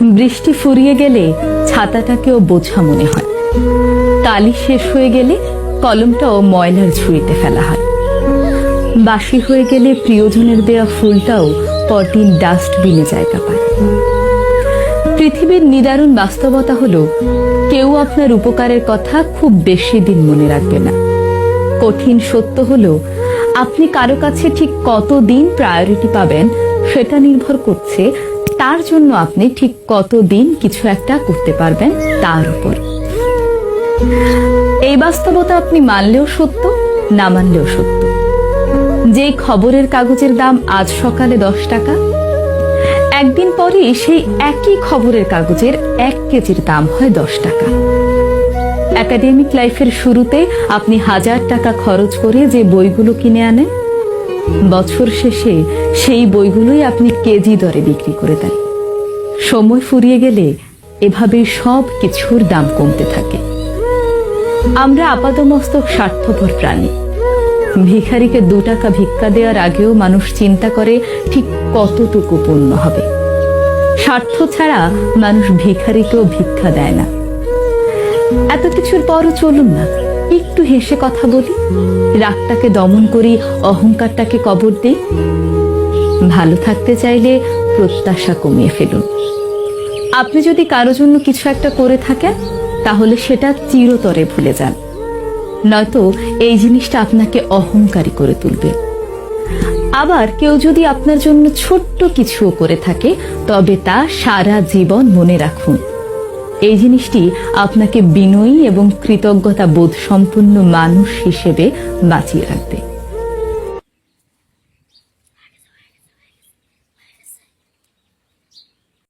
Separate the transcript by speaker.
Speaker 1: বৃষ্টি ফুরিয়ে গেলে ছাতাটাকেও বোঝা মনে হয়। কালি শেষ হয়ে গেলে কলমটাও ময়লার ঝুড়িতে ফেলা হয়। বাসি হয়ে গেলে প্রিয়জনের দেয়া ফুলটাও পরদিন ডাস্টবিনে জায়গা পায়। পৃথিবীর নিদারুণ বাস্তবতা হলো, কেউ আপনার উপকারের কথা খুব বেশি দিন মনে রাখবে না। কঠিন সত্য হলো, আপনি কারো কাছে ঠিক কতদিন প্রায়োরিটি পাবেন সেটা নির্ভর করছে তার জন্য আপনি ঠিক কতদিন কিছু একটা করতে পারবেন তার উপর। এই বাস্তবতা আপনি মানলেও সত্য, না মানলেও সত্য। যে খবরের কাগজের দাম আজ সকালে 10 টাকা, একদিন পরে সেই একই খবরের কাগজের 1 কেজির দাম হয় 10 টাকা। একাডেমিক লাইফের শুরুতে আপনি 1000 টাকা খরচ করে যে বইগুলো কিনে আনেন, বছর শেষে সেই বইগুলোই আপনি কেজি দরে বিক্রি করে দেন। সময় ফুরিয়ে গেলে এভাবে সব কিছুর দাম কমতে থাকে। আমরা আপাতমস্তক স্বার্থপর প্রাণী। ভিখারিকে 2 টাকা ভিক্ষা দেওয়ার আগেও মানুষ চিন্তা করে ঠিক কতটুকু পুণ্য হবে। স্বার্থ ছাড়া মানুষ ভিখারিকেও ভিক্ষা দেয় না। এত কিছুর পরও চলুন না, একটু হেসে কথা বলি, রাগটাকে দমন করি, অহংকারটাকে কবর দিই। ভালো থাকতে চাইলে প্রত্যাশা কমিয়ে ফেলুন। আপনি যদি কারো জন্য কিছু একটা করে থাকেন, তাহলে সেটা চিরতরে ভুলে যান, নয়তো এই জিনিসটা আপনাকে অহংকারী করে তুলবে। আবার কেউ যদি আপনার জন্য ছোট্ট কিছুও করে থাকে, তবে তা সারা জীবন মনে রাখুন। এই জিনিসটি আপনাকে বিনয়ী এবং কৃতজ্ঞতা বোধ সম্পন্ন মানুষ হিসেবে বাঁচিয়ে রাখবে।